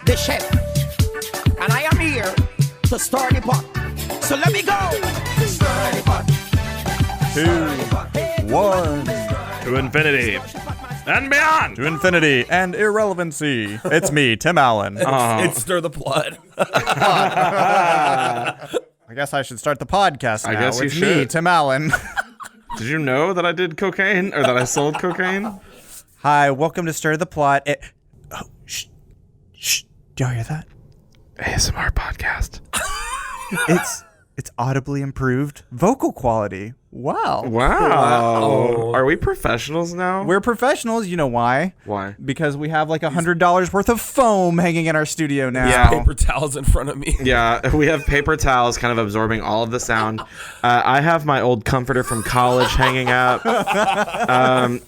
the chef, and I am here to stir the pot. So let me go. Stir the pot. 2, 1. To infinity and beyond. To infinity and irrelevancy. It's me, Tim Allen. It's Stir the Plot. I guess I should start the podcast now. I guess you it's me, should. Tim Allen. Did you know that I did cocaine or that I sold cocaine? Hi, welcome to Stir the Plot. Shh. Do y'all hear that? ASMR podcast. It's audibly improved vocal quality. Wow. Wow. Are we professionals now? We're professionals. You know why? Why? Because we have like $100 worth of foam hanging in our studio now. Yeah. Paper towels in front of me. Yeah, we have paper towels kind of absorbing all of the sound. I have my old comforter from college hanging up.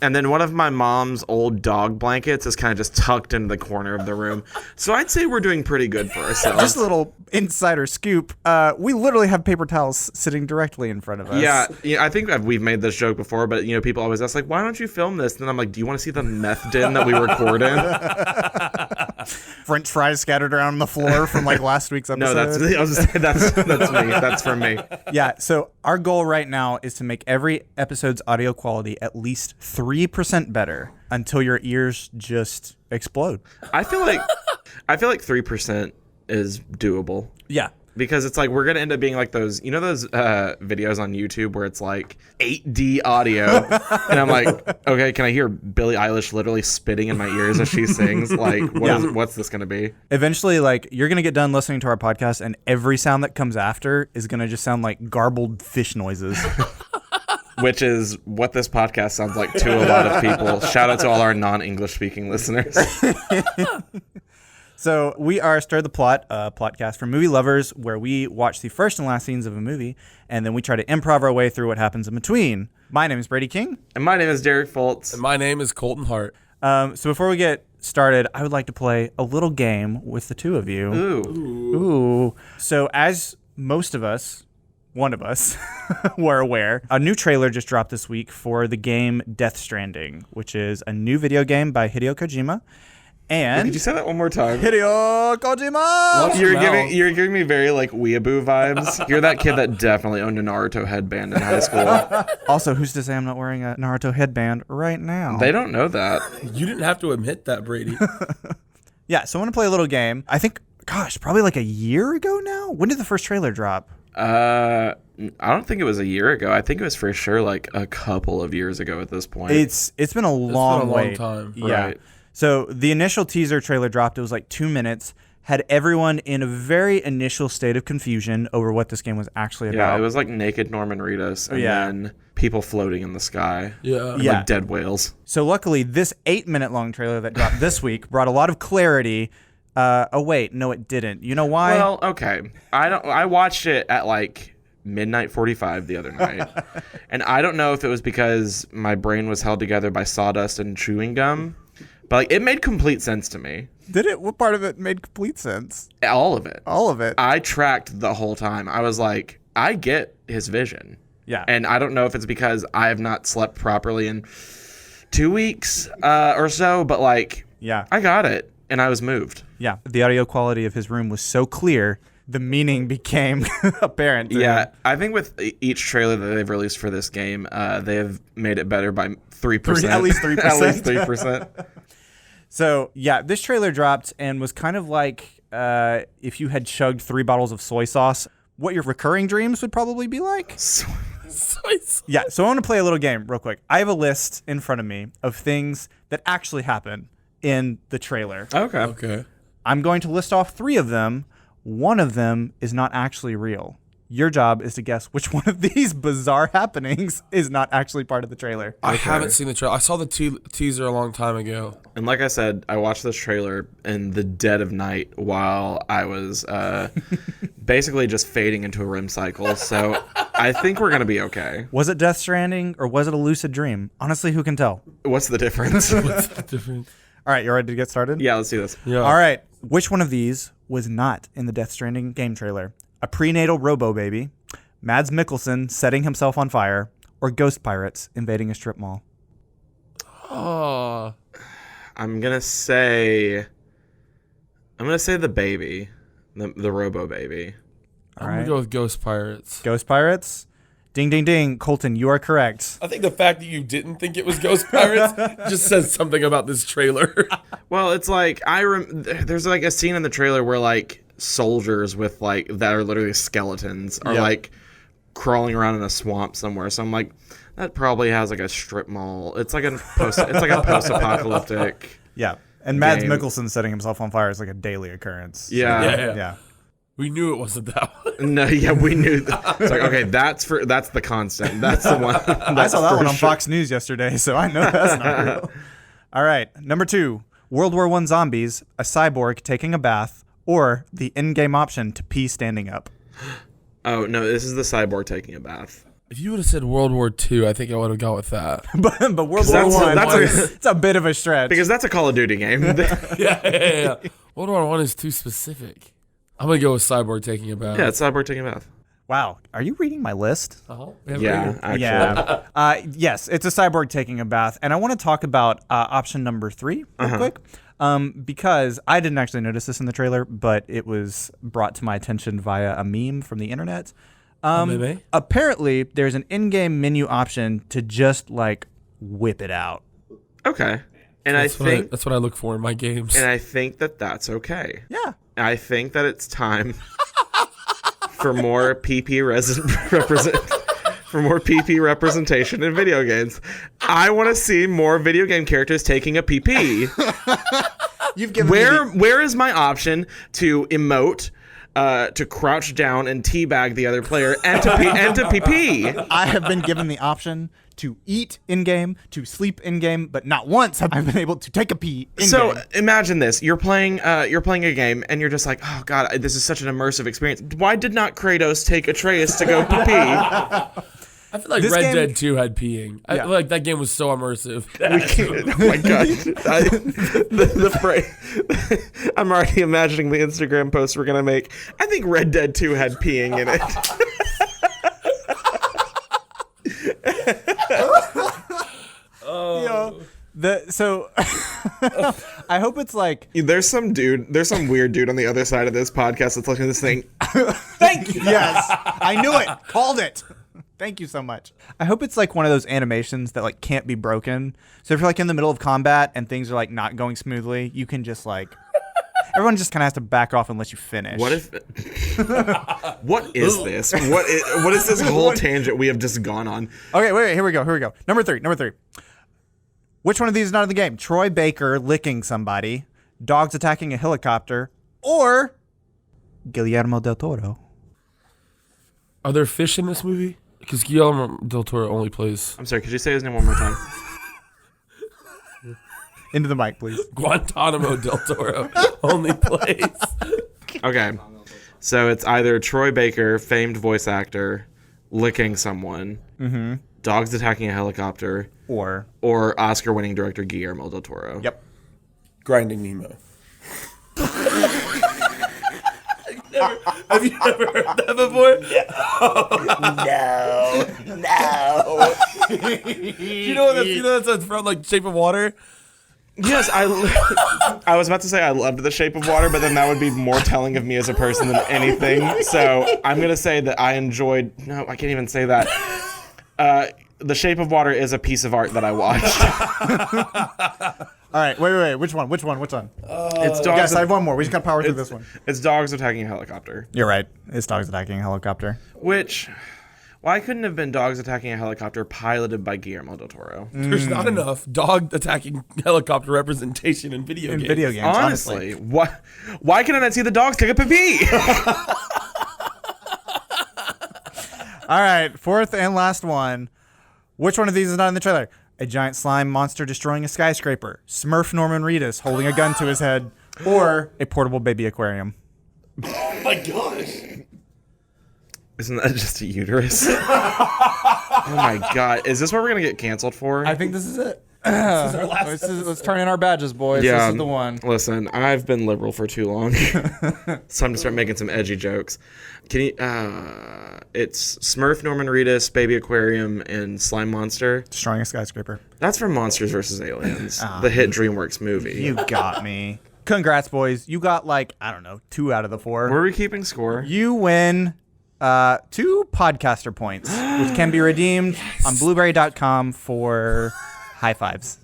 And then one of my mom's old dog blankets is kind of just tucked into the corner of the room. So I'd say we're doing pretty good for ourselves. Just a little insider scoop. We literally have paper towels sitting directly in front of us. Yeah, I think we've made this joke before, but people always ask, like, why don't you film this? And then I'm like, do you want to see the meth den that we record in? French fries scattered around on the floor from like last week's episode. No, that's me. That's for me. Yeah, so our goal right now is to make every episode's audio quality at least 3% better until your ears just explode. I feel like 3% is doable. Yeah. Because it's like we're gonna end up being like those videos on YouTube where it's like 8D audio, and I'm like, okay, can I hear Billie Eilish literally spitting in my ears as she sings? Like, what's this gonna be? Eventually, like, you're gonna get done listening to our podcast, and every sound that comes after is gonna just sound like garbled fish noises. Which is what this podcast sounds like to a lot of people. Shout out to all our non-English speaking listeners. So we are Stir the Plot, a podcast for movie lovers where we watch the first and last scenes of a movie, and then we try to improv our way through what happens in between. My name is Brady King. And my name is Derek Foltz. And my name is Colton Hart. So before we get started, I would like to play a little game with the two of you. Ooh. So as most of us, one of us, were aware, a new trailer just dropped this week for the game Death Stranding, which is a new video game by Hideo Kojima. And Could you say that one more time? Hideo Kojima! You're giving me very like weeaboo vibes. You're that kid that definitely owned a Naruto headband in high school. Also, who's to say I'm not wearing a Naruto headband right now? They don't know that. You didn't have to admit that, Brady. Yeah, so I want to play a little game. I think, probably like a year ago now? When did the first trailer drop? I don't think it was a year ago. I think it was for sure like a couple of years ago at this point. It's been a long long time. Yeah. Right. So the initial teaser trailer dropped. It was like 2 minutes. Had everyone in a very initial state of confusion over what this game was actually about. Yeah, it was like naked Norman Reedus and then people floating in the sky. Yeah. Like dead whales. So luckily, this 8-minute long trailer that dropped this week brought a lot of clarity. Oh wait, no, it didn't. You know why? Well, okay. I watched it at like midnight 45 the other night. And I don't know if it was because my brain was held together by sawdust and chewing gum. But like, it made complete sense to me. Did it? What part of it made complete sense? All of it. All of it. I tracked the whole time. I was like, I get his vision. Yeah. And I don't know if it's because I have not slept properly in 2 weeks or so, but like, I got it. And I was moved. Yeah. The audio quality of his room was so clear, the meaning became apparent. Yeah. I think with each trailer that they've released for this game, they have made it better by 3%. At least 3%. At least 3%. So, yeah, this trailer dropped and was kind of like if you had chugged 3 bottles of soy sauce, what your recurring dreams would probably be like. Soy sauce. Yeah, so I want to play a little game real quick. I have a list in front of me of things that actually happen in the trailer. Okay. I'm going to list off 3 of them. One of them is not actually real. Your job is to guess which one of these bizarre happenings is not actually part of the trailer. I haven't seen the trailer. I saw the teaser a long time ago. And like I said, I watched this trailer in the dead of night while I was basically just fading into a REM cycle. So I think we're going to be okay. Was it Death Stranding or was it a lucid dream? Honestly, who can tell? What's the difference? What's the difference? All right, you ready to get started? Yeah, let's do this. Yeah. All right. Which one of these was not in the Death Stranding game trailer? A prenatal robo-baby, Mads Mikkelsen setting himself on fire, or ghost pirates invading a strip mall? Oh. I'm going to say I'm gonna say the baby, the Robo baby. I'm gonna go with Ghost Pirates. Ghost Pirates. Ding, ding, ding. Colton, you are correct. I think the fact that you didn't think it was Ghost Pirates just says something about this trailer. Well, it's like there's like a scene in the trailer where like soldiers with like that are literally skeletons are like crawling around in a swamp somewhere. So I'm like, that probably has like a strip mall. It's like a post-apocalyptic. Yeah. And Mads game. Mikkelsen setting himself on fire is like a daily occurrence. Yeah. Yeah. We knew it wasn't that one. No, yeah, we knew. It's like, okay, that's the constant. That's the one. I saw that one on Fox News yesterday, so I know that's not real. All right, number 2, World War I zombies, a cyborg taking a bath, or the in-game option to pee standing up. Oh no, this is the cyborg taking a bath. If you would have said World War II, I think I would have gone with that. but World War I, it's a bit of a stretch. Because that's a Call of Duty game. Yeah. World War I is too specific. I'm going to go with Cyborg taking a bath. Yeah, it's cyborg taking a bath. Wow, are you reading my list? Yeah, actually. Yeah. Yes, it's a cyborg taking a bath. And I want to talk about option number 3 real quick. Because I didn't actually notice this in the trailer, but it was brought to my attention via a meme from the internet. Apparently, there's an in-game menu option to just like whip it out. Okay. And that's what I look for in my games. And I think that that's okay. Yeah. I think that it's time for more PP representation in video games. I want to see more video game characters taking a PP. You've given where is my option to emote, to crouch down and teabag the other player and to PP? I have been given the option to eat in-game, to sleep in-game, but not once have I been able to take a pee in-game. So imagine this: you're playing a game, and you're just like, "Oh God, this is such an immersive experience." Why did not Kratos take Atreus to go pee? I feel like Red Dead 2 had peeing. I feel like that game was so immersive. Oh my God! The phrase. I'm already imagining the Instagram post we're gonna make. I think Red Dead 2 had peeing in it. So I hope it's like there's some weird dude on the other side of this podcast that's looking at this thing. Thank you. Yes, I knew it. Called it. Thank you so much. I hope it's like one of those animations that like can't be broken. So if you're like in the middle of combat and things are like not going smoothly, you can just like everyone just kind of has to back off unless you finish. What if? What is this? What is this whole tangent we have just gone on? Okay, wait. Here we go. Number three. Which one of these is not in the game? Troy Baker licking somebody, dogs attacking a helicopter, or Guillermo del Toro? Are there fish in this movie? Because Guillermo del Toro only plays... I'm sorry, could you say his name one more time? Into the mic, please. Guantanamo del Toro only plays... Okay, so it's either Troy Baker, famed voice actor, licking someone, dogs attacking a helicopter, or Oscar-winning director Guillermo del Toro. Yep. Grinding Nemo. Have you never heard that before? No. You know that's from like Shape of Water? Yes, I was about to say I loved The Shape of Water, but then that would be more telling of me as a person than anything. So I'm going to say that I enjoyed... No, I can't even say that. The Shape of Water is a piece of art that I watched. All right, wait. Which one? It's dogs. Yes, I have one more. We just got to power through this one. It's dogs attacking a helicopter. You're right. It's dogs attacking a helicopter. Which... Why couldn't it have been dogs attacking a helicopter piloted by Guillermo del Toro? There's not enough dog attacking helicopter representation in video games. Honestly. Why can I not see the dogs take a pee? All right, fourth and last one. Which one of these is not in the trailer? A giant slime monster destroying a skyscraper, Smurf Norman Reedus holding a gun to his head, or a portable baby aquarium. Oh my gosh. Isn't that just a uterus? Oh my God. Is this what we're going to get canceled for? I think this is it. Let's turn in our badges, boys. Yeah, this is the one. Listen, I've been liberal for too long. It's time to start making some edgy jokes. Can you? It's Smurf, Norman Reedus, Baby Aquarium, and Slime Monster. Destroying a skyscraper. That's from Monsters vs. Aliens, the hit DreamWorks movie. You got me. Congrats, boys. You got like, I don't know, 2 out of the 4. Were we keeping score? You win 2 podcaster points, which can be redeemed on blueberry.com for high fives.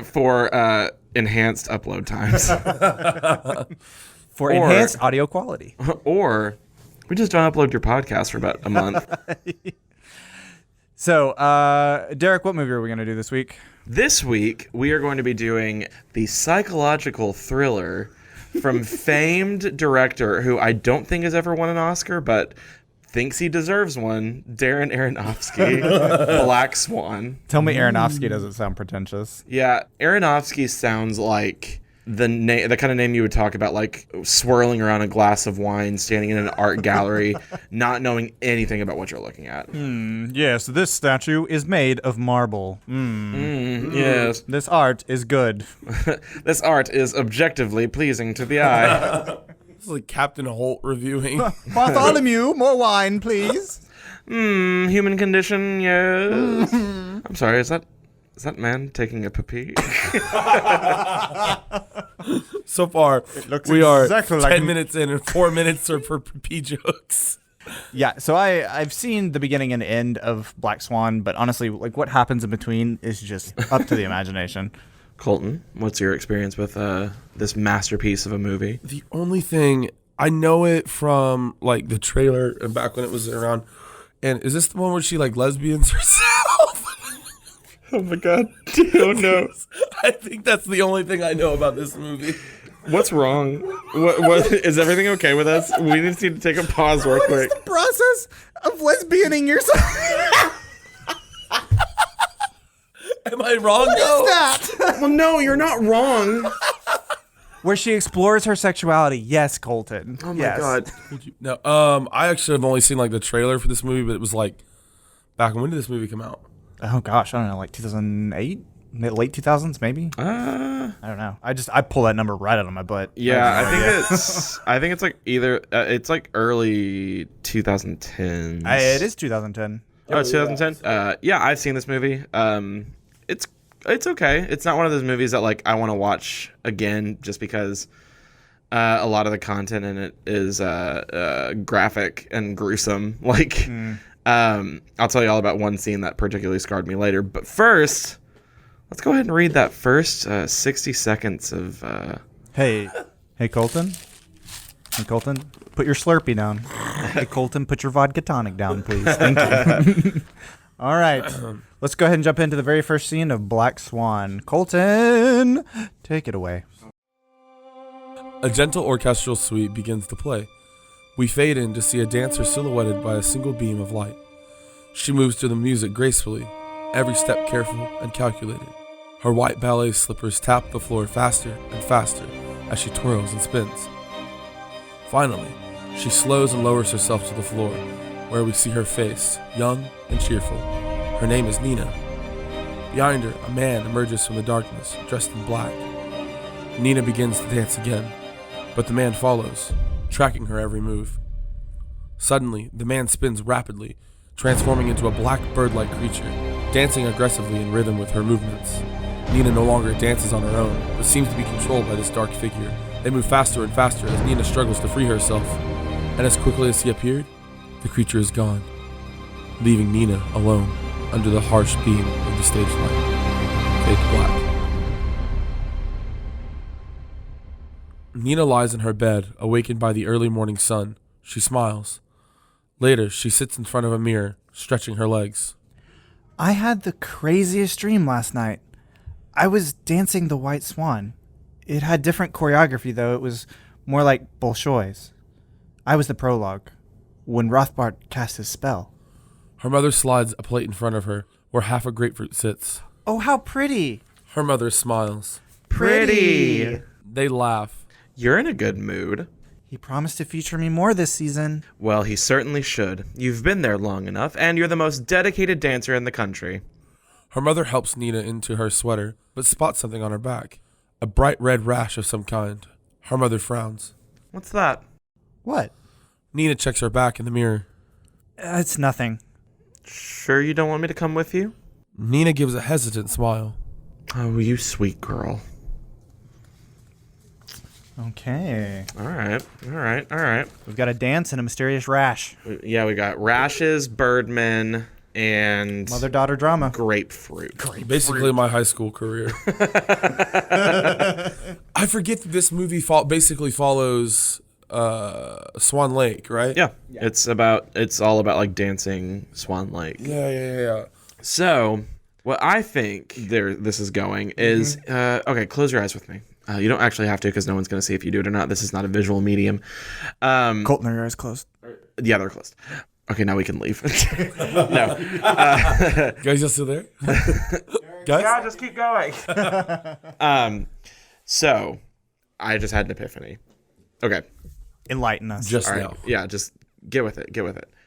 For enhanced upload times. For enhanced audio quality. Or we just don't upload your podcast for about a month. So, Derek, what movie are we going to do this week? This week, we are going to be doing the psychological thriller from famed director who I don't think has ever won an Oscar, but thinks he deserves one, Darren Aronofsky, Black Swan. Tell me Aronofsky doesn't sound pretentious. Yeah, Aronofsky sounds like the kind of name you would talk about, like swirling around a glass of wine, standing in an art gallery, not knowing anything about what you're looking at. Yes, this statue is made of marble. Yes. This art is good. This art is objectively pleasing to the eye. It's like Captain Holt reviewing. Bartholomew, more wine, please. Human condition, yes. I'm sorry, is that man taking a pee? So far, looks we are exactly 10 like minutes in and 4 minutes are for pee jokes. Yeah, so I've seen the beginning and end of Black Swan, but honestly, like what happens in between is just up to the imagination. Colton, what's your experience with this masterpiece of a movie? The only thing, I know it from like the trailer and back when it was around. And is this the one where she like lesbians herself? Oh my god. Oh no. I think that's the only thing I know about this movie. What's wrong? What is everything okay with us? We just need to take a pause real quick. What is the process of lesbianing yourself? Am I wrong? What though? is that? Well, no, you're not wrong. Where she explores her sexuality. Yes, Colton. Oh my god. No, I actually have only seen like the trailer for this movie, but it was like back when did this movie come out? Oh gosh, I don't know, like 2008, late 2000s, maybe. I don't know. I pull that number right out of my butt. Yeah, I think it's like either it's like early 2010s. It is 2010. Oh, it's 2010. Yeah, I've seen this movie. It's okay. It's not one of those movies that like I want to watch again just because a lot of the content in it is graphic and gruesome. Like, I'll tell you all about one scene that particularly scarred me later. But first, let's go ahead and read that first 60 seconds of. Hey, Colton. Hey, Colton, put your Slurpee down. Hey, Colton, put your vodka tonic down, please. Thank you. All right. Let's go ahead and jump into the very first scene of Black Swan. Colton, take it away. A gentle orchestral suite begins to play. We fade in to see a dancer silhouetted by a single beam of light. She moves to the music gracefully, every step careful and calculated. Her white ballet slippers tap the floor faster and faster as she twirls and spins. Finally, she slows and lowers herself to the floor, where we see her face, young and cheerful. Her name is Nina. Behind her, a man emerges from the darkness, dressed in black. Nina begins to dance again, but the man follows, tracking her every move. Suddenly, the man spins rapidly, transforming into a black bird-like creature, dancing aggressively in rhythm with her movements. Nina no longer dances on her own, but seems to be controlled by this dark figure. They move faster and faster as Nina struggles to free herself, and as quickly as he appeared, the creature is gone, leaving Nina alone under the harsh beam of the stage light. Fade to black. Nina lies in her bed, awakened by the early morning sun. She smiles. Later, she sits in front of a mirror, stretching her legs. I had the craziest dream last night. I was dancing the White Swan. It had different choreography, though. It was more like Bolshoi's. I was the prologue, when Rothbard cast his spell. Her mother slides a plate in front of her, where half a grapefruit sits. Oh, how pretty. Her mother smiles. Pretty. They laugh. You're in a good mood. He promised to feature me more this season. Well, he certainly should. You've been there long enough, and you're the most dedicated dancer in the country. Her mother helps Nina into her sweater, but spots something on her back. A bright red rash of some kind. Her mother frowns. What's that? What? Nina checks her back in the mirror. It's nothing. Sure you don't want me to come with you? Nina gives a hesitant smile. Oh, you sweet girl. Okay. All right. We've got a dance and a mysterious rash. Yeah, we got rashes, Birdman, and Mother-daughter drama. grapefruit. Basically, my high school career. I forget that this movie basically follows Swan Lake, right? Yeah, it's all about like dancing Swan Lake. Yeah. So, what I think this is going is okay. Close your eyes with me. You don't actually have to because no one's going to see if you do it or not. This is not a visual medium. Colton, are your eyes closed? Yeah, they're closed. Okay, now we can leave. No. Guys, you still there? Guys? Yeah, just keep going. So, I just had an epiphany. Okay. Enlighten us. Just All right. now. Yeah, just get with it.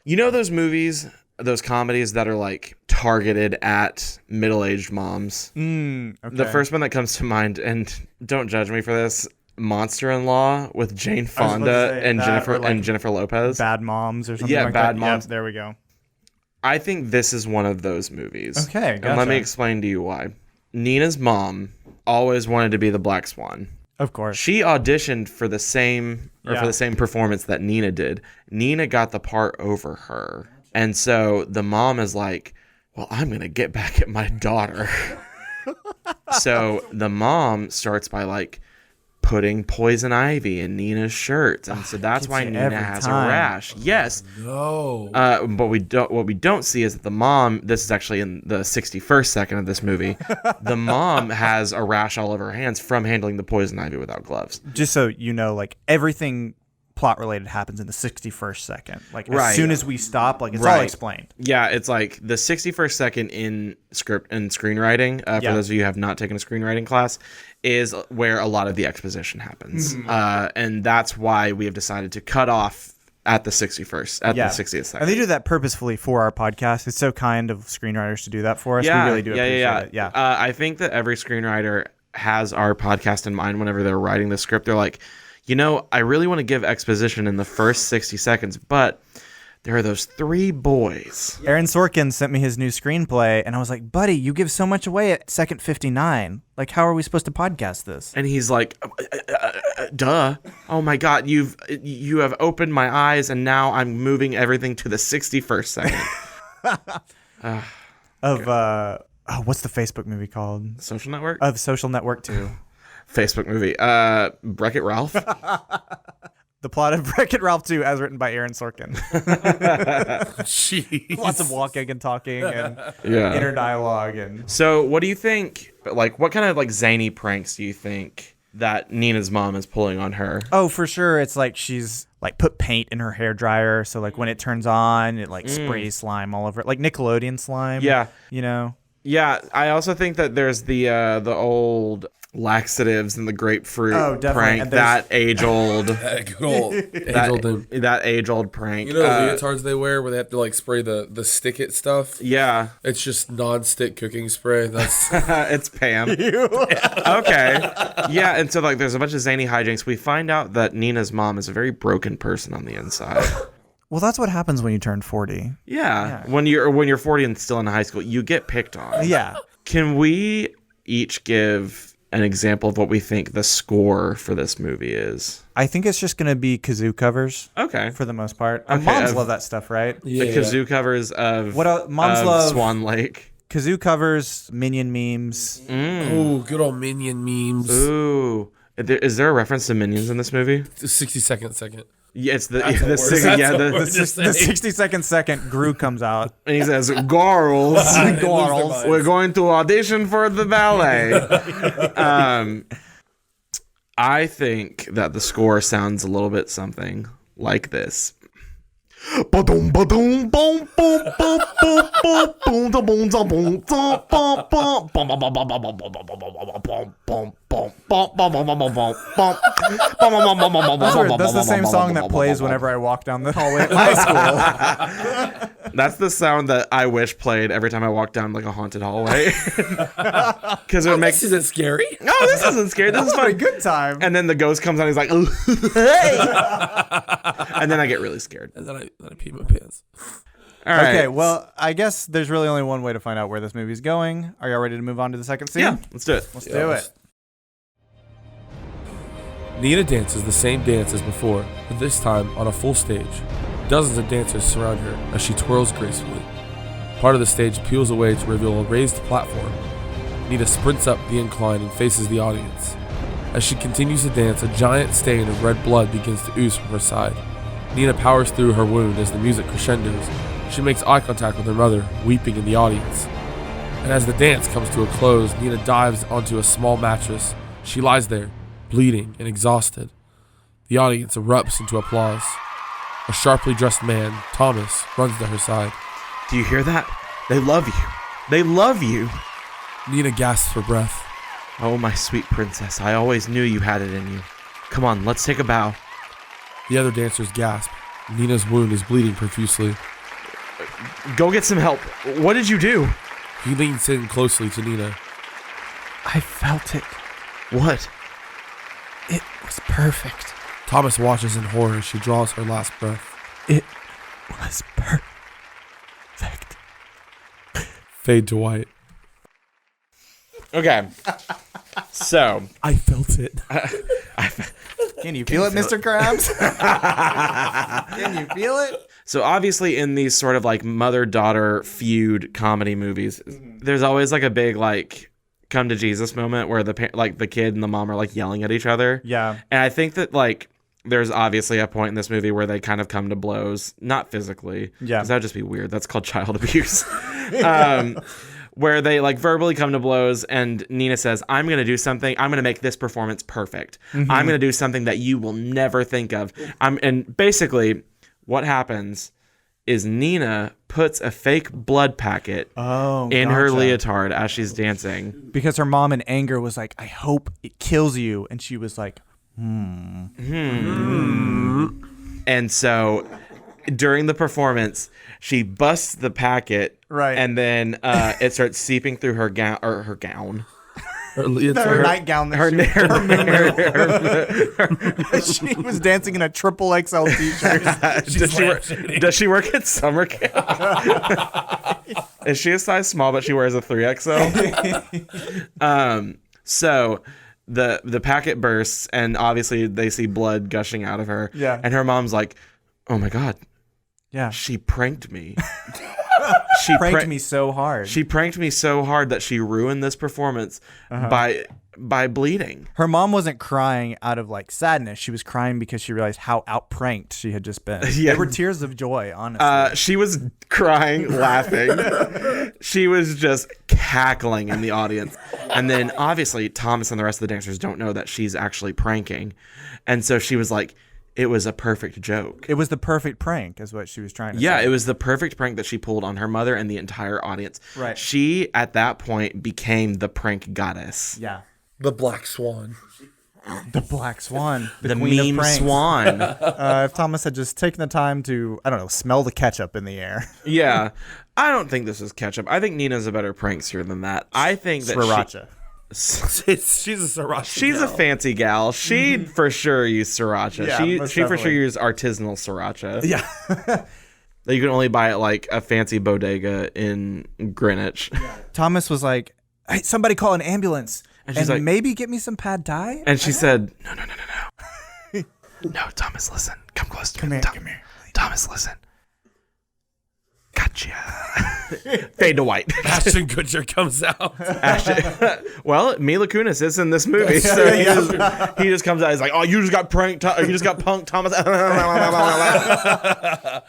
You know those movies, those comedies that are like targeted at middle-aged moms? Okay. The first one that comes to mind, and don't judge me for this, Monster-in-Law with Jane Fonda and Jennifer Lopez. Bad Moms or something Yeah, like Bad that. Moms. Yep, there we go. I think this is one of those movies. Okay, And let me gotcha. explain to you why. Nina's mom always wanted to be the Black Swan. Of course. She auditioned for the same performance that Nina did. Nina got the part over her. And so the mom is like, well, I'm going to get back at my daughter. So the mom starts by like putting poison ivy in Nina's shirt. And so that's why Nina has a rash. Yes. No. But what we don't see is that the mom, this is actually in the 61st second of this movie, the mom has a rash all over her hands from handling the poison ivy without gloves. Just so you know, like everything plot related happens in the 61st second. Like as Right. soon as we stop, like it's all Right. explained. Yeah, it's like the 61st second in script and screenwriting, for those of you who have not taken a screenwriting class, is where a lot of the exposition happens. And that's why we have decided to cut off at the 61st, the 60th second. And they do that purposefully for our podcast. It's so kind of screenwriters to do that for us. We really do appreciate it. Yeah. I think that every screenwriter has our podcast in mind whenever they're writing the script. They're like, you know, I really want to give exposition in the first 60 seconds, but there are those three boys. Aaron Sorkin sent me his new screenplay, and I was like, buddy, you give so much away at second 59. Like, how are we supposed to podcast this? And he's like, duh. Oh my God, you have opened my eyes, and now I'm moving everything to the 61st second. What's the Facebook movie called? Social Network? Of Social Network 2. Facebook movie. Wreck-It Ralph? The plot of Wreck-It Ralph 2 as written by Aaron Sorkin. Jeez. Lots of walking and talking and Yeah. inner dialogue. And So what do you think, like, what kind of, like, zany pranks do you think that Nina's mom is pulling on her? oh, for sure, it's like she's like put paint in her hairdryer, so like when it turns on, it like sprays slime all over it, like Nickelodeon slime. Yeah. You know? Yeah, I also think that there's the old laxatives and the grapefruit definitely. prank, that age-old... That good old age-old thing. That age-old prank. You know the leotards they wear where they have to like spray the stick it stuff? Yeah. It's just non-stick cooking spray. That's It's Pam. Okay. Yeah, and so like there's a bunch of zany hijinks. We find out that Nina's mom is a very broken person on the inside. Well, that's what happens when you turn 40. Yeah. When you're 40 and still in high school, you get picked on. Yeah. Can we each give an example of what we think the score for this movie is? I think it's just going to be kazoo covers. Okay. For the most part. Okay, Moms love that stuff, right? yeah. The kazoo covers of What else? Moms of love Swan Lake. kazoo covers, Minion memes. Oh, good old Minion memes. Ooh. Is there a reference to Minions in this movie? 60-second. Yeah, it's the That's the the sig- worst. yeah That's the, the worst. The 60-second second Gru comes out. and he says, "Girls, They lose their minds. we're going to audition for the ballet." I think that the score sounds a little bit something like this. That's the same song that plays whenever I walk down the hallway at my school. That's the sound that I wish played every time I walk down like a haunted hallway. Because it would make. This isn't scary. No, this isn't scary. This is What fun. a good time. And then the ghost comes out. He's like, "Hey!" And then I get really scared. And then I pee my pants. All right. Okay, well, I guess there's really only one way to find out where this movie's going. Are y'all ready to move on to the second scene? Yeah, let's do it. Let's do it. Nina dances the same dance as before, but this time on a full stage. Dozens of dancers surround her as she twirls gracefully. Part of the stage peels away to reveal a raised platform. Nina sprints up the incline and faces the audience. As she continues to dance, a giant stain of red blood begins to ooze from her side. Nina powers through her wound as the music crescendos. She makes eye contact with her mother, weeping in the audience. And as the dance comes to a close, Nina dives onto a small mattress. She lies there, bleeding and exhausted. The audience erupts into applause. A sharply dressed man, Thomas, runs to her side. Do you hear that? They love you. They love you. Nina gasps for breath. Oh, my sweet princess. I always knew you had it in you. Come on, let's take a bow. The other dancers gasp. Nina's wound is bleeding profusely. Go get some help. What did you do? He leans in closely to Nina. I felt it. What? It was perfect. Thomas watches in horror as she draws her last breath. It was perfect. Fade to white. Okay. So. I felt it. Can you feel it, Mr. Krabs? Can you feel it? So obviously in these sort of like mother-daughter feud comedy movies, there's always like a big like come to Jesus moment where the kid and the mom are like yelling at each other. Yeah. And I think that like there's obviously a point in this movie where they kind of come to blows, not physically. Yeah. Because that would just be weird. That's called child abuse. Where they like verbally come to blows and Nina says, I'm going to do something. I'm going to make this performance perfect. I'm going to do something that you will never think of. And basically what happens is Nina puts a fake blood packet in her leotard as she's dancing. Because her mom in anger was like, I hope it kills you. And she was like, And so during the performance, she busts the packet. Right. And then it starts seeping through her gown. Her leotard. her nightgown. She was dancing in a triple XL t-shirt. Does she work at summer camp? Is she a size small, but she wears a 3XL? So the packet bursts, and obviously they see blood gushing out of her. Yeah. And her mom's like, oh my God. Yeah. She pranked me. She pranked me so hard. She pranked me so hard that she ruined this performance by bleeding. Her mom wasn't crying out of like sadness. She was crying because she realized how out-pranked she had just been. Yeah. They were tears of joy, honestly. She was crying, laughing. She was just cackling in the audience. And then obviously Thomas and the rest of the dancers don't know that she's actually pranking. And so she was like, it was a perfect joke. It was the perfect prank, is what she was trying to say. Yeah, it was the perfect prank that she pulled on her mother and the entire audience. Right. She, at that point, became the prank goddess. Yeah. The Black Swan. The Black Swan. The queen of meme pranks. swan. If Thomas had just taken the time to, I don't know, smell the ketchup in the air. Yeah. I don't think this is ketchup. I think Nina's a better prankster than that. I think that Sriracha. She's a sriracha. She's a fancy gal. She'd for sure use sriracha. Yeah, she most for sure definitely. use artisanal sriracha. Yeah. That you can only buy at like a fancy bodega in Greenwich. Thomas was like, hey, somebody call an ambulance. And she's like, maybe get me some pad thai? And she said, no. No, Thomas, listen. Come close to me. Come here. Thomas, listen. Gotcha. Fade to white. Ashton Kutcher comes out. Well, Mila Kunis is in this movie, so he just comes out. He's like, "Oh, you just got pranked. You just got punked, Thomas."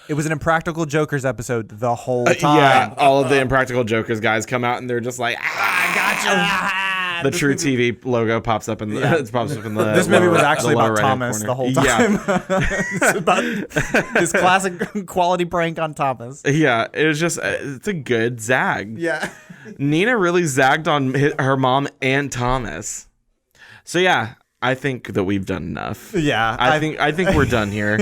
It was an Impractical Jokers episode the whole time. Yeah, all of the Impractical Jokers guys come out and they're just like, "I got you." The True TV logo pops up in the. It pops up in the. This movie was lower- actually the lower about right-hand Thomas corner. the whole time. Yeah, It's about this classic quality prank on Thomas. yeah. It was just. It's a good zag. Yeah. Nina really zagged on her mom and Thomas. So yeah, I think that we've done enough. Yeah. I think we're done here.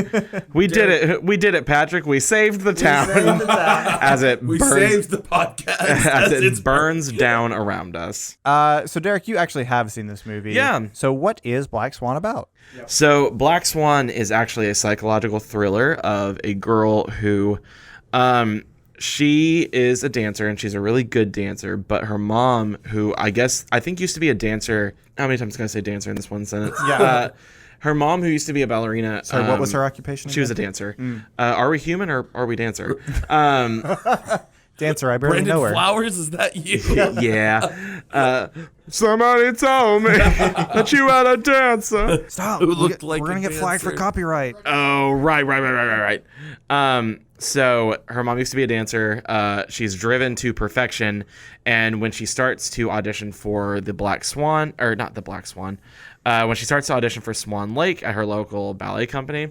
We did it. We did it, Patrick. We saved the town as it We burns, saved the podcast as it burns down around us. So Derek, you actually have seen this movie. Yeah. So what is Black Swan about? So Black Swan is actually a psychological thriller of a girl who she is a dancer and she's a really good dancer, but her mom, who I think used to be a dancer. How many times can I say dancer in this one sentence? Yeah. Her mom, who used to be a ballerina. Sorry, what was her occupation? She was a dancer. Are we human or are we dancer? Dancer, I barely know her. Flowers, is that you? Yeah. Somebody told me that you had a dancer. Stop. Who looked like we're going a to get flagged for dancer. copyright. Oh, right. So her mom used to be a dancer. She's driven to perfection. And when she starts to audition for the Black Swan, or not the Black Swan, when she starts to audition for Swan Lake at her local ballet company,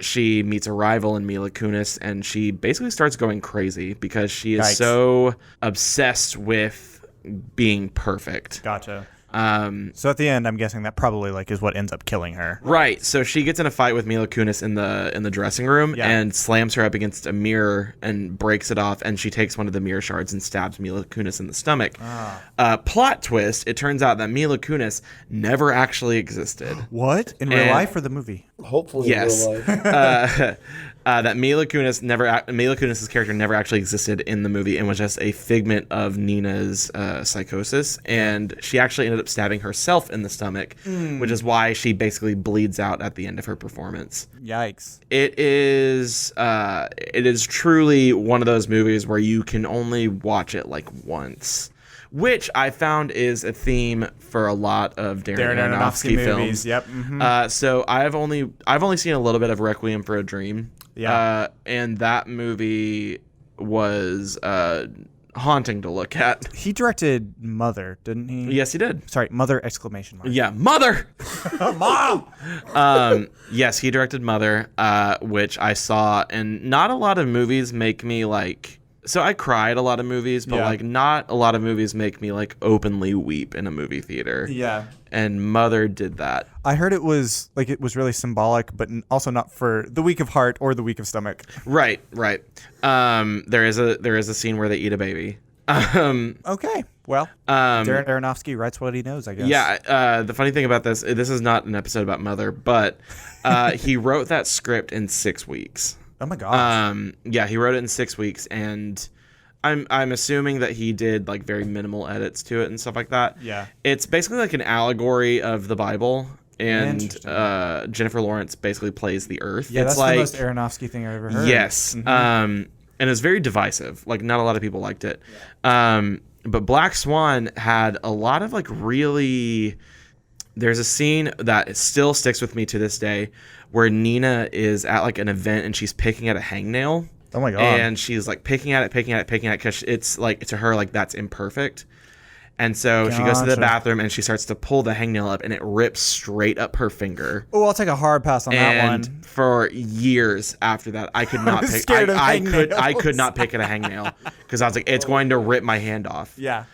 she meets a rival in Mila Kunis, and she basically starts going crazy because she is so obsessed with being perfect. Gotcha. So at the end, I'm guessing that probably is what ends up killing her. Right. So she gets in a fight with Mila Kunis in the dressing room and slams her up against a mirror and breaks it off. And she takes one of the mirror shards and stabs Mila Kunis in the stomach. Plot twist: it turns out that Mila Kunis never actually existed. What? In real life or the movie? Hopefully Yes. in real life. That Mila Kunis's character never actually existed in the movie and was just a figment of Nina's psychosis, and she actually ended up stabbing herself in the stomach, which is why she basically bleeds out at the end of her performance. Yikes. It is truly one of those movies where you can only watch it once, which I found is a theme for a lot of Darren Aronofsky films. Yep. Mm-hmm. So I've only seen a little bit of Requiem for a Dream. Yeah. And that movie was haunting to look at. He directed Mother, didn't he? Yes, he did. Sorry, Mother exclamation mark. Yeah, Mother. Mom. Yes, he directed Mother, which I saw, and not a lot of movies make me So I cry at a lot of movies, but not a lot of movies make me openly weep in a movie theater. Yeah. And Mother did that. I heard it was really symbolic, but also not for the weak of heart or the weak of stomach. Right. There is a scene where they eat a baby. Okay. Well, Darren Aronofsky writes what he knows, I guess. Yeah. The funny thing about this is not an episode about Mother, but he wrote that script in 6 weeks. Oh my gosh. Yeah, he wrote it in 6 weeks, and I'm assuming that he did very minimal edits to it and stuff like that. Yeah. It's basically an allegory of the Bible, and Jennifer Lawrence basically plays the earth. Yeah, it's that's the most Aronofsky thing I've ever heard. Yes. Mm-hmm. And it's very divisive. Not a lot of people liked it. Yeah. But Black Swan had a lot of really... There's a scene that still sticks with me to this day where Nina is at an event and she's picking at a hangnail. Oh my God. And she's picking at it because it's to her that's imperfect. And so she goes to the bathroom and she starts to pull the hangnail up and it rips straight up her finger. Oh, I'll take a hard pass on that one. And for years after that, I could not pick. I could not pick at a hangnail because I was it's going to rip my hand off. Yeah.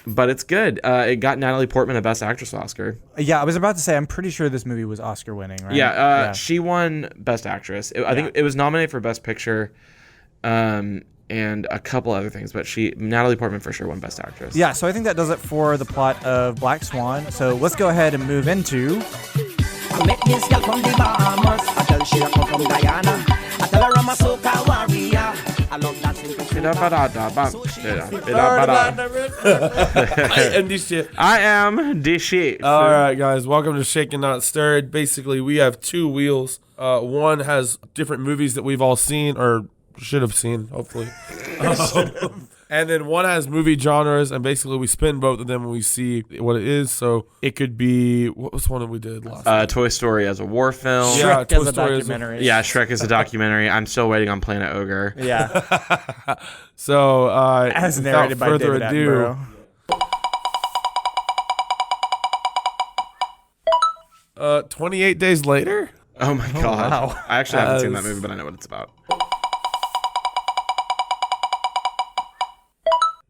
But it's good. It got Natalie Portman a Best Actress Oscar. Yeah, I was about to say, I'm pretty sure this movie was Oscar winning, right? Yeah, she won Best Actress. I think it was nominated for Best Picture, and a couple other things, but Natalie Portman for sure won Best Actress. Yeah, so I think that does it for the plot of Black Swan. So let's go ahead and move into... I met this girl from the Bahamas. I tell she come from Guyana. I tell her I'm a soca warrior. I love that simple. I am this shit. I am this shit. All right, guys, welcome to Shaken Not Stirred. Basically, we have two wheels. One has different movies that we've all seen or should have seen, hopefully. And then one has movie genres, and basically we spin both of them when we see what it is. So it could be, what was one that we did last week? Toy Story as a war film. Yeah, Toy as a Story documentary. Yeah, Shrek is a documentary. I'm still waiting on Planet Ogre. Yeah. So as narrated by further David ado, Attenborough. 28 Days Later? Oh my God. Wow. I actually haven't seen that movie, but I know what it's about.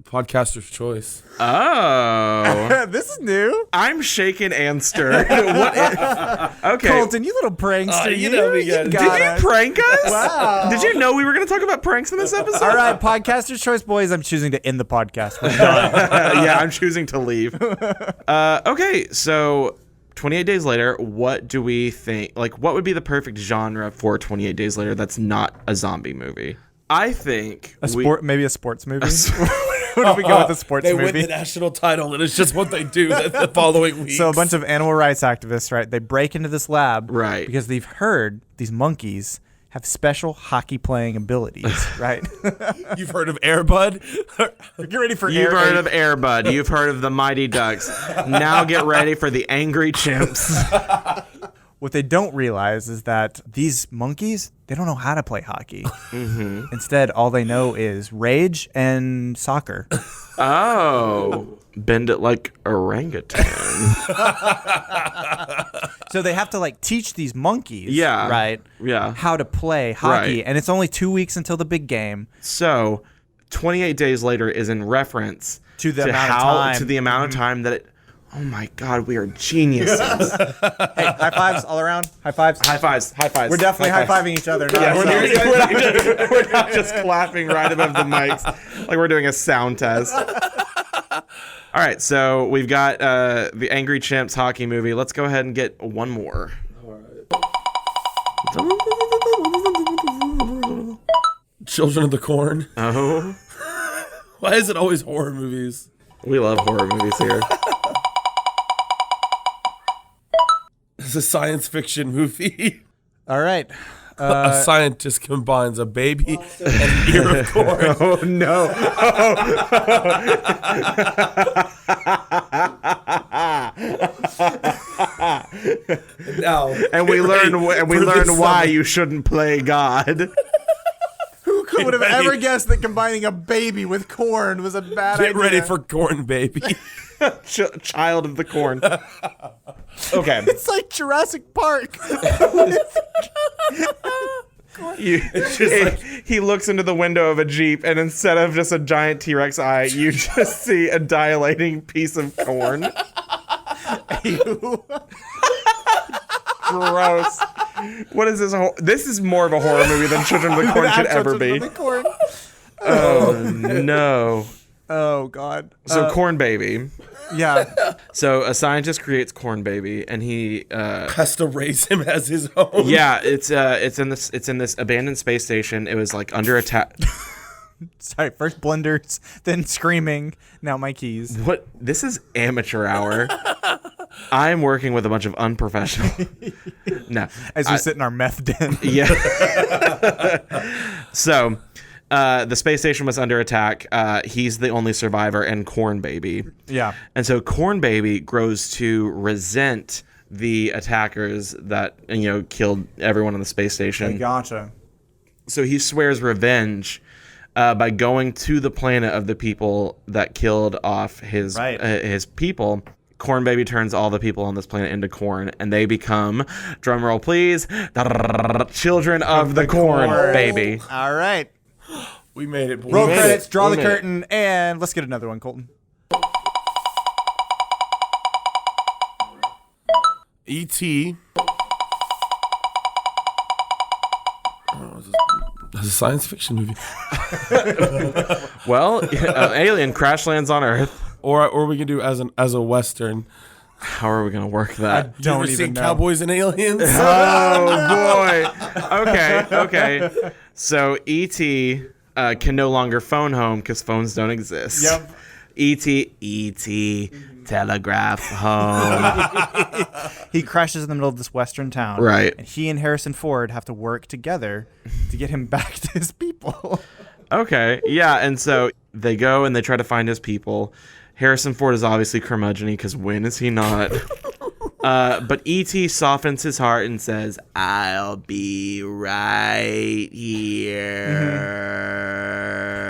Podcaster's Choice. Oh. This is new. I'm shaken and stirred. Okay. Colton, you little prankster. You know me, guys. Did you prank us? Wow. Did you know we were going to talk about pranks in this episode? All right, Podcaster's Choice, boys. I'm choosing to end the podcast. We're done. Yeah, I'm choosing to leave. Okay, so 28 Days Later, what do we think? What would be the perfect genre for 28 Days Later that's not a zombie movie? I think Maybe a sports movie. What if we go with a sports they movie? win the national title, and it's just what they do the following week. So a bunch of animal rights activists, right? They break into this lab, Right. Because they've heard these monkeys have special hockey playing abilities, right? You've heard of Air Bud? Get ready for You've heard of Air Bud. You've heard of the Mighty Ducks. Now get ready for the Angry Chimps. What they don't realize is that these monkeys, they don't know how to play hockey. Mm-hmm. Instead, all they know is rage and soccer. Oh. Bend it like orangutan. So they have to like teach these monkeys, Yeah. right? Yeah. How to play hockey, Right. and it's only 2 weeks until the big game. So, 28 days later is in reference To the amount of time. to the amount of time that it. Oh my God, we are geniuses. Hey, high fives all around. High fives. High fives. High fives. We're definitely high high-fiving each other. Not Yeah, ourselves. we're not just clapping right above the mics like we're doing a sound test. All right, so we've got the Angry Chimps hockey movie. Let's go ahead and get one more. Children of the Corn. Oh, Why is it always horror movies? we love horror movies here. It's a science fiction movie. All right. A scientist combines a baby and an ear of corn. Oh no! Now, And we learn why you shouldn't play God. Who would have ready. ever guessed that combining a baby with corn was a bad idea? Get ready for Corn Baby. Child of the corn. Okay. It's like Jurassic Park. He looks into the window of a Jeep, and instead of just a giant T-Rex eye, you just see a dilating piece of corn. Gross. What is this? This is more of a horror movie than Children of the Corn should ever be. Oh, no. Oh, God. So, Corn Baby. Yeah. So, a scientist creates Corn Baby, and he... Has to raise him as his own. yeah, it's in this abandoned space station. It was, like, under attack... Sorry, first blunders, then screaming, now my keys. What? This is amateur hour. I'm working with a bunch of unprofessional. No. As we sit in our meth den. Yeah. So, the space station was under attack. He's the only survivor, and Corn Baby. Yeah. And so Corn Baby grows to resent the attackers that killed everyone on the space station. Gotcha. So he swears revenge by going to the planet of the people that killed off his people. Corn Baby turns all the people on this planet into corn, and they become, drum roll please, children of the corn baby. All right. We made it. Roll credits, draw the curtain, and let's get another one, Colton. E.T. That's a science fiction movie. Well, alien crash lands on Earth. Or we can do as a Western. How are we gonna work that? You ever seen Cowboys and Aliens? Oh boy. Okay. So E.T. Can no longer phone home because phones don't exist. Yep. E.T. Telegraph home. He crashes in the middle of this western town. Right. And he and Harrison Ford have to work together to get him back to his people. Okay. Yeah. And so they go and they try to find his people. Harrison Ford is obviously curmudgeon-y because when is he not? But E.T. softens his heart and says, I'll be right here.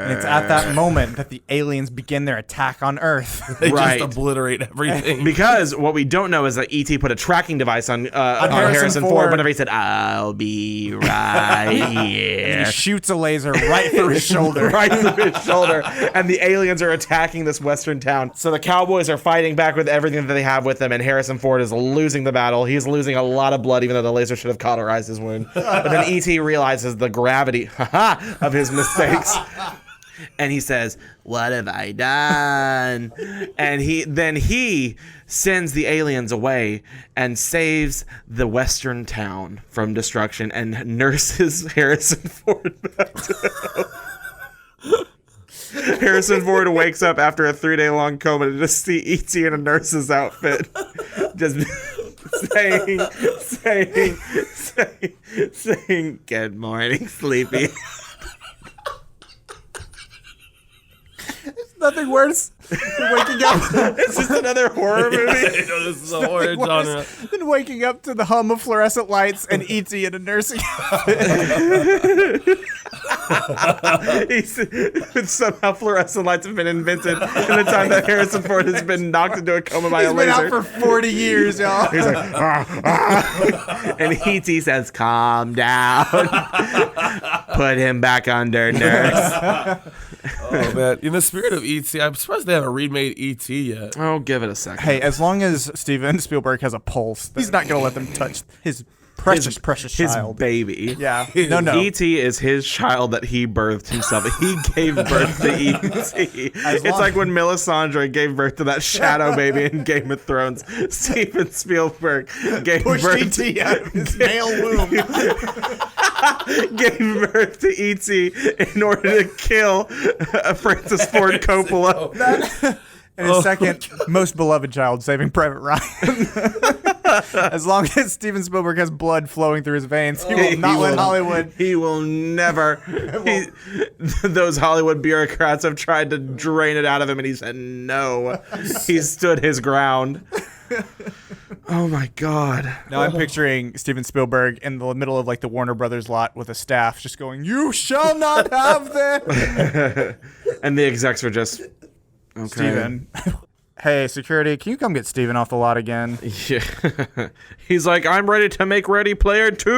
And it's at that moment that the aliens begin their attack on Earth. They Right. just obliterate everything. Because what we don't know is that E.T. put a tracking device on Harrison Ford whenever he said, I'll be right here. And he shoots a laser right through his shoulder. Right through his shoulder. And the aliens are attacking this western town. So the cowboys are fighting back with everything that they have with them, and Harrison Ford is losing the battle. He's losing a lot of blood, even though the laser should have cauterized his wound. But then E.T. realizes the gravity of his mistakes. And he says, what have I done? And he sends the aliens away and saves the western town from destruction and nurses Harrison Ford back to health. Harrison Ford wakes up after a 3-day long coma to just see E.T. in a nurse's outfit. Just saying, good morning, sleepy. Nothing worse than waking up. It's just another horror movie. I know this is a horror genre. Than waking up to the hum of fluorescent lights and E.T. in a nursing outfit. Somehow fluorescent lights have been invented in the time that Harrison Ford has been knocked into a coma by a He's been laser. out for 40 years, y'all. He's like, and E.T. says, calm down. Put him back under, nurse. Oh, man. In the spirit of E.T., I'm surprised they haven't remade E.T. yet. Oh, give it a second. Hey, as long as Steven Spielberg has a pulse, he's not going to let them touch his precious his child. baby. Yeah. No. E.T. is his child that he birthed himself. He gave birth to E.T. It's like when Melisandre gave birth to that shadow baby in Game of Thrones. Steven Spielberg gave birth to E.T. out of his male womb. gave birth to E.T. in order to kill Francis Ford Coppola. And his second most beloved child, Saving Private Ryan. As long as Steven Spielberg has blood flowing through his veins, he will not let Hollywood. He will never. Those Hollywood bureaucrats have tried to drain it out of him, and he said no. He stood his ground. Oh my God. Now I'm picturing Steven Spielberg in the middle of like the Warner Brothers lot with a staff just going, "You shall not have this." And the execs were just, okay. Steven. Hey, security, can you come get Steven off the lot again? Yeah. He's like, I'm ready to make Ready Player 2.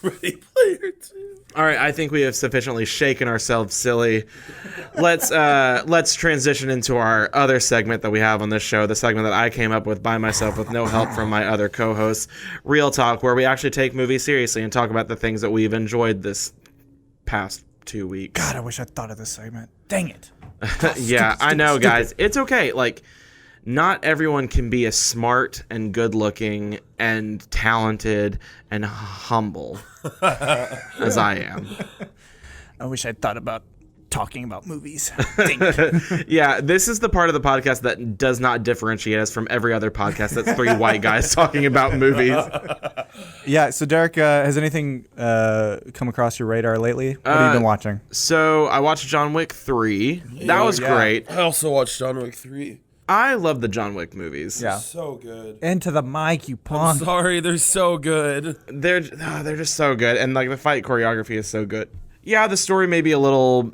Ready Player 2. All right, I think we have sufficiently shaken ourselves silly. Let's transition into our other segment that we have on this show, the segment that I came up with by myself with no help from my other co-hosts, Real Talk, where we actually take movies seriously and talk about the things that we've enjoyed this past 2 weeks. God, I wish I'd thought of this segment. Dang it. Yeah, I know, guys. It's okay. Like, not everyone can be as smart and good-looking and talented and humble as I am. I wish I'd thought about talking about movies. Dang it. Yeah, this is the part of the podcast that does not differentiate us from every other podcast that's three white guys talking about movies. Yeah, so Derek, has anything come across your radar lately? What have you been watching? So I watched John Wick 3. That was great. I also watched John Wick 3. I love the John Wick movies. Yeah. So good. Into the mic, you punk. Sorry, they're so good. They're just so good, and like the fight choreography is so good. Yeah, the story may be a little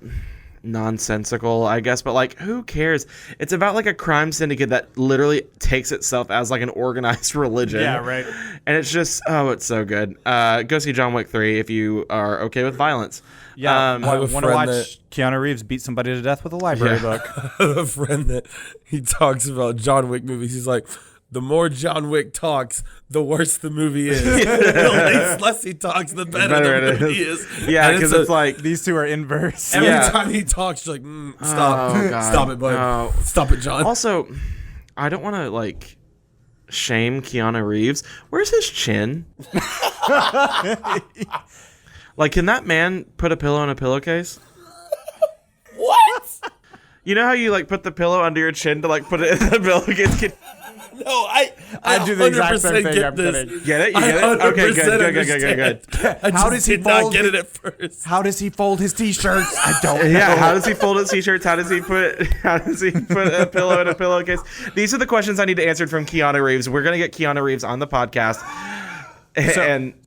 nonsensical, I guess, but like, who cares? It's about like a crime syndicate that literally takes itself as like an organized religion. Yeah, right. And it's just, it's so good. Go see John Wick 3 if you are okay with violence. Yeah, I I have a want to friend watch Keanu Reeves beat somebody to death with a library book. A friend that he talks about John Wick movies. He's like, the more John Wick talks, the worse the movie is. The less he talks, the better the movie is. Yeah, because it's like These two are inverse. every Yeah. time he talks, you're like, stop, Oh, God. stop it, bud, No. stop it, John. Also, I don't want to like shame Keanu Reeves. Where's his chin? Like, can that man put a pillow in a pillowcase? What? You know how you like put the pillow under your chin to like put it in the pillowcase? No, I do the exact same 100% thing, get I'm this. kidding. Get it? You I get it? Okay, 100% good. I How just does he did not fold get it? it at first. How does he fold his t-shirts? I don't know. Yeah, how does he fold his t-shirts? How does he put a pillow in a pillowcase? These are the questions I need to answer from Keanu Reeves. We're gonna get Keanu Reeves on the podcast.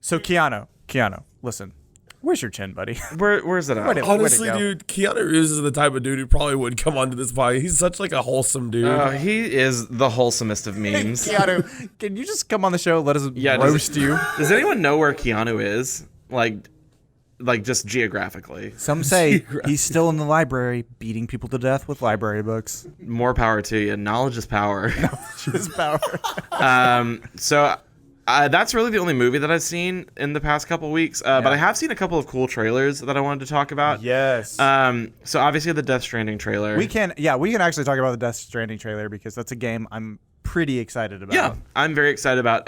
So Keanu, listen. Where's your chin, buddy? Where's it at? Where'd it Honestly, go? dude, Keanu Reeves is the type of dude who probably would come onto this podcast. He's such like a wholesome dude. He is the wholesomest of memes. Keanu, can you just come on the show? Let us Yeah, roast you. Does anyone know where Keanu is? Like just geographically. Some say he's still in the library beating people to death with library books. More power to you. Knowledge is power. His power. So that's really the only movie that I've seen in the past couple weeks. But I have seen a couple of cool trailers that I wanted to talk about. Yes. So obviously the Death Stranding trailer. we can actually talk about the Death Stranding trailer because that's a game I'm pretty excited about. Yeah, I'm very excited about.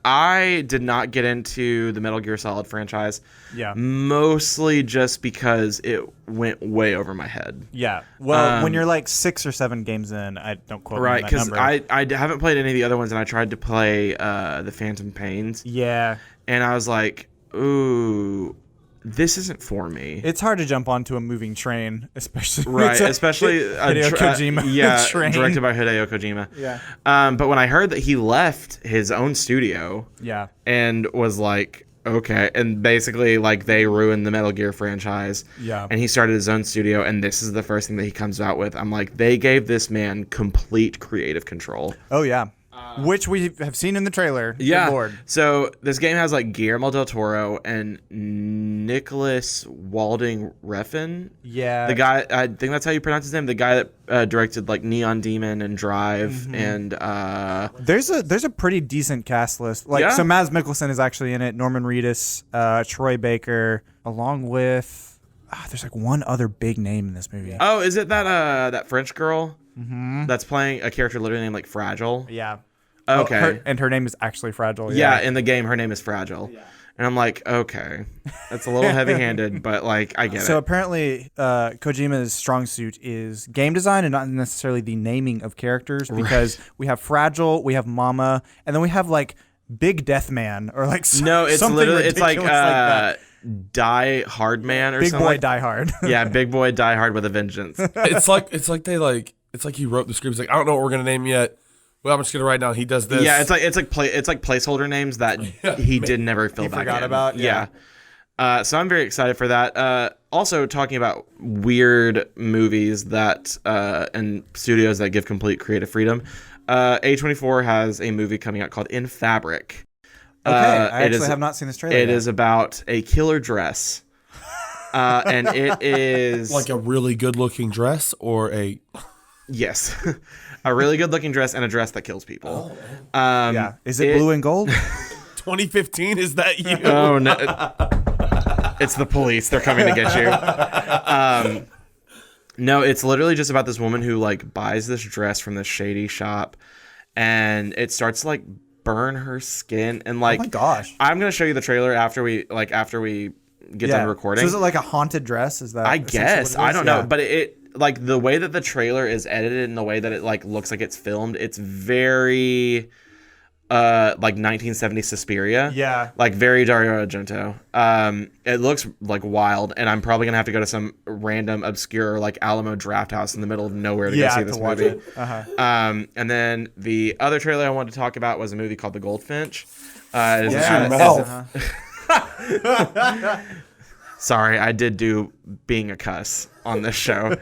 I did not get into the Metal Gear Solid franchise. Yeah. Mostly just because it went way over my head. Yeah. Well, when you're like 6 or 7 games in, I don't quote me on Right, that because number. I haven't played any of the other ones, and I tried to play the Phantom Pains, Yeah. and I was like, ooh, this isn't for me. It's hard to jump onto a moving train, especially Right, especially Hideo Kojima train. directed by Hideo Kojima. Yeah. But when I heard that he left his own studio, Yeah. and was like, okay, and basically like they ruined the Metal Gear franchise. Yeah. And he started his own studio, and this is the first thing that he comes out with. I'm like, they gave this man complete creative control. Oh yeah. Which we have seen in the trailer. Yeah. Good Lord. So this game has like Guillermo del Toro and Nicholas Walding Refn. Yeah. The guy, I think that's how you pronounce his name. The guy that directed like Neon Demon and Drive and There's a pretty decent cast list. Like, Yeah. so Mads Mikkelsen is actually in it. Norman Reedus, Troy Baker, along with there's like one other big name in this movie. oh, is it that French girl that's playing a character literally named like Fragile? Yeah. Okay. And her name is actually Fragile. Yeah, in the game, her name is Fragile. Yeah. And I'm like, okay, that's a little heavy-handed, but like, I get So it. apparently, Kojima's strong suit is game design and not necessarily the naming of characters, because we have Fragile, we have Mama, and then we have like Big Death Man or like No, it's something literally, it's like, ridiculous that. Die Hard Man or Big something. Boy like, Die Hard. Yeah, Big Boy Die Hard with a Vengeance. It's like he wrote the script. He's like, I don't know what we're gonna name yet. Well, I'm just gonna write down he does this. Yeah, it's like placeholder names that he did never fill back forgot in. about, yeah. So I'm very excited for that. Also, talking about weird movies that and studios that give complete creative freedom. A24 has a movie coming out called In Fabric. Okay, I actually have not seen this trailer. It yet. is about a killer dress, and it is like a really good looking dress or a yes, a really good looking dress and a dress that kills people. Yeah. Is it blue and gold? 2015. Is that you? Oh no. It's the police. They're coming to get you. No, it's literally just about this woman who like buys this dress from this shady shop, and it starts to like burn her skin. And like, Oh my gosh. I'm gonna show you the trailer after we get done recording. So is it like a haunted dress? Is that? I essentially guess what it is? I don't know, but it like the way that the trailer is edited and the way that it like looks like it's filmed, it's very like 1970s Suspiria. Yeah. Like very Dario Argento. It looks like wild, and I'm probably gonna have to go to some random obscure like Alamo Draft House in the middle of nowhere to go see this watch movie. it. Uh-huh. And then the other trailer I wanted to talk about was a movie called The Goldfinch. It is Yeah. Sorry, I did do being a cuss on this show.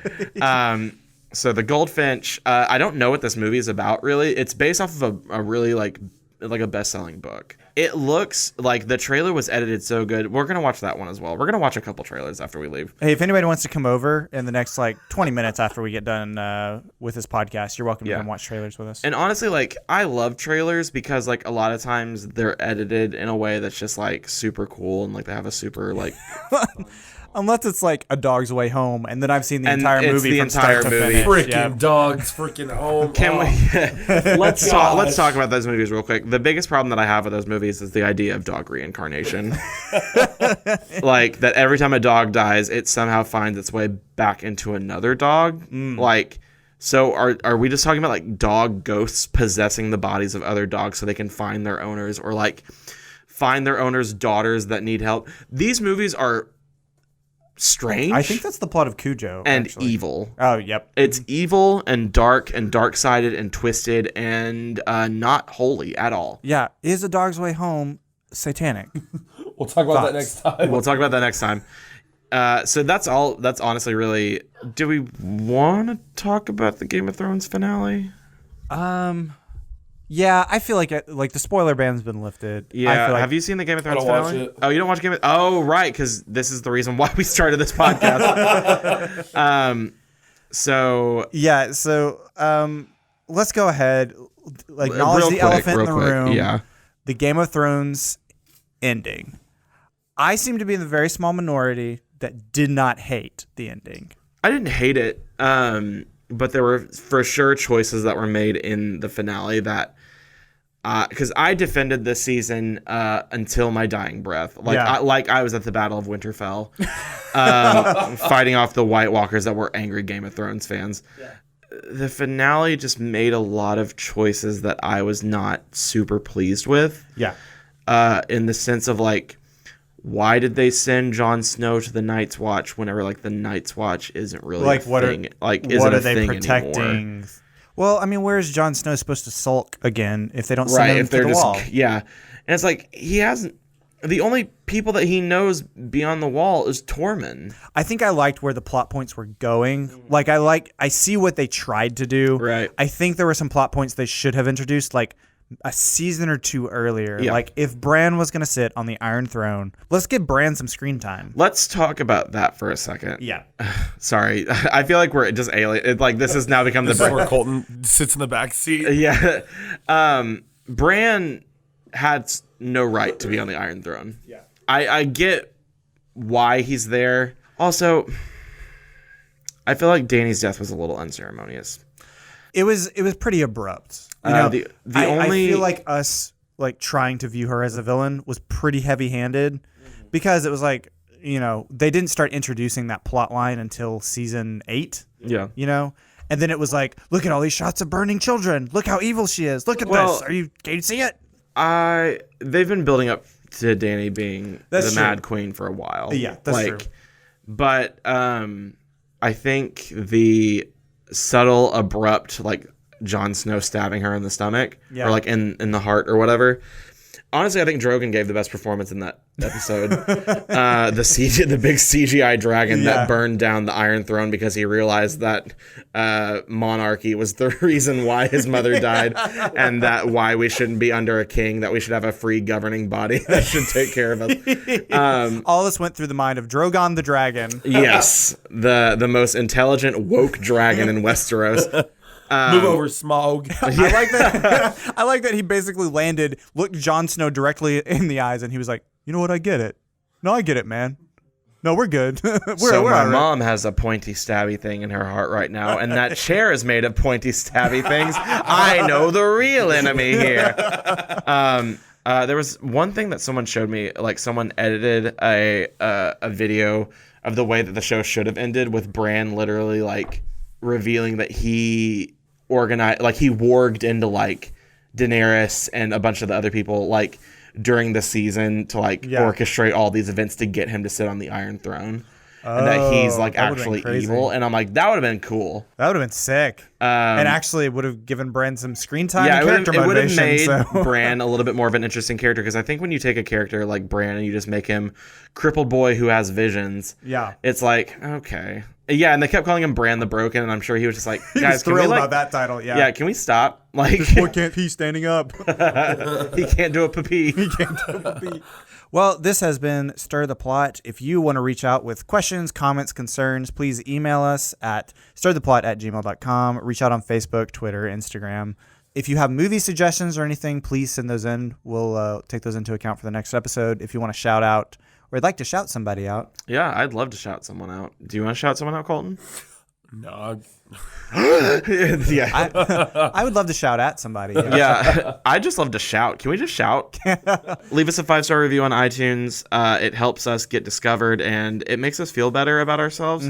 So The Goldfinch, I don't know what this movie is about really. It's based off of a really like a best-selling book. It looks like the trailer was edited so good. We're going to watch that one as well. We're going to watch a couple trailers after we leave. Hey, if anybody wants to come over in the next like 20 minutes after we get done with this podcast, you're welcome to come watch trailers with us. And honestly, like, I love trailers because like a lot of times they're edited in a way that's just like super cool, and like they have a super like Unless it's like A Dog's Way Home, and then I've seen the And entire it's movie the from start entire to movie. finish. Freaking dogs, freaking home. Can we let's Gosh. talk about those movies real quick. The biggest problem that I have with those movies is the idea of dog reincarnation. Like that every time a dog dies, it somehow finds its way back into another dog. Like, so are we just talking about like dog ghosts possessing the bodies of other dogs so they can find their owners, or like find their owners' daughters that need help? These movies are strange. I think that's the plot of Cujo. and actually. evil. Oh, yep. It's evil and dark-sided and twisted and not holy at all. Yeah. Is A Dog's Way Home satanic? We'll talk about that Thoughts? next time. We'll talk about that next time. So that's all. That's honestly really. Do we want to talk about the Game of Thrones finale? Yeah, I feel like the spoiler ban's been lifted. I Yeah. feel like, Have you seen the Game of Thrones don't watch finale? it. Oh, you don't watch Game of? Oh, right, because this is the reason why we started this podcast. So Yeah. So let's go ahead. Like, acknowledge the elephant in the room. Yeah. The Game of Thrones ending. I seem to be in the very small minority that did not hate the ending. I didn't hate it. but there were for sure choices that were made in the finale that, because I defended this season until my dying breath. I was at the Battle of Winterfell, fighting off the White Walkers that were angry Game of Thrones fans. Yeah. The finale just made a lot of choices that I was not super pleased with. Yeah. In the sense of like, why did they send Jon Snow to the Night's Watch whenever like the Night's Watch isn't really like a what thing? What are they thing protecting? Anymore? Well, I mean, where's Jon Snow supposed to sulk again if they don't send him to the wall? Yeah, and it's like he hasn't. The only people that he knows beyond the wall is Tormund. I think I liked where the plot points were going. Like I see what they tried to do. Right. I think there were some plot points they should have introduced like a season or two earlier. Yeah. Like if Bran was going to sit on the Iron Throne, let's give Bran some screen time. Let's talk about that for a second. Yeah. Sorry. I feel like we're just alien. Like this has now become This is where Colton sits in the back seat. Yeah. Bran had no right to be on the Iron Throne. Yeah. I get why he's there. Also, I feel like Dany's death was a little unceremonious. It was pretty abrupt. You know, I feel like us like trying to view her as a villain was pretty heavy-handed because it was like, you know, they didn't start introducing that plot line until season 8. Yeah. You know? And then it was like, look at all these shots of burning children. Look how evil she is. Look at this. Can you see it? They've been building up to Dany being the Mad Queen for a while. Yeah, that's true. But I think the subtle, abrupt, like Jon Snow stabbing her in the stomach or like in the heart or whatever. Honestly, I think Drogon gave the best performance in that episode. The big CGI dragon that burned down the Iron Throne because he realized that monarchy was the reason why his mother died, and that why we shouldn't be under a king, that we should have a free governing body that should take care of us. All this went through the mind of Drogon the dragon. Yes, the most intelligent woke dragon in Westeros. Move over, Smaug. I like that. I like that he basically landed, looked Jon Snow directly in the eyes, and he was like, "You know what? I get it. No, I get it, man. No, we're good. we're my mom has a pointy, stabby thing in her heart right now, and that chair is made of pointy, stabby things. I know the real enemy here." There was one thing that someone showed me. Like someone edited a video of the way that the show should have ended, with Bran literally like revealing that he warged into like Daenerys and a bunch of the other people like during the season to like orchestrate all these events to get him to sit on the Iron Throne. And that he's like actually evil. And I'm like, that would have been cool. That would have been sick. And actually it would have given Bran some screen time and character motivation. It would have made so. Bran a little bit more of an interesting character, because I think when you take a character like Bran and you just make him crippled boy who has visions, it's like, okay. Yeah, and they kept calling him Bran the Broken, and I'm sure he was just like, guys, can we about that title? Yeah, can we stop? Like, this boy can't pee standing up. He can't do a pee. He can't do a pee. Well, this has been Stir the Plot. If you want to reach out with questions, comments, concerns, please email us at stirtheplot@gmail.com. Reach out on Facebook, Twitter, Instagram. If you have movie suggestions or anything, please send those in. We'll take those into account for the next episode. If you want to shout out or would like to shout somebody out. Yeah, I'd love to shout someone out. Do you want to shout someone out, Colton? No. Yeah. I would love to shout at somebody. Yeah, I just love to shout. Can we just shout? Leave us a 5-star review on iTunes. It helps us get discovered, and it makes us feel better about ourselves.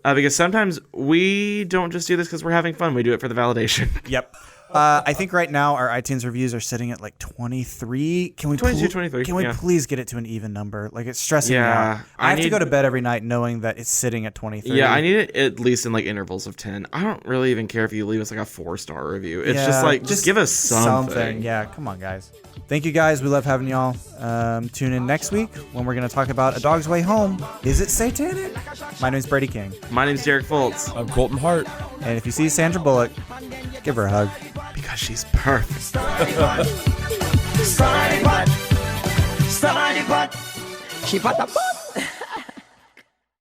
Because sometimes we don't just do this because we're having fun. We do it for the validation. Yep. I think right now our iTunes reviews are sitting at like 23. Can we 22, 23. Can we please get it to an even number? Like, it's stressing me out. I have to go to bed every night knowing that it's sitting at 23. Yeah, I need it at least in like intervals of 10. I don't really even care if you leave us like a 4-star review. It's just like, just give us something. Yeah, come on, guys. Thank you, guys. We love having y'all. Tune in next week when we're going to talk about A Dog's Way Home. Is it satanic? My name's Brady King. My name's Derek Foltz. I'm Colton Hart. And if you see Sandra Bullock, give her a hug. Because she's perfect. Starting what? She put the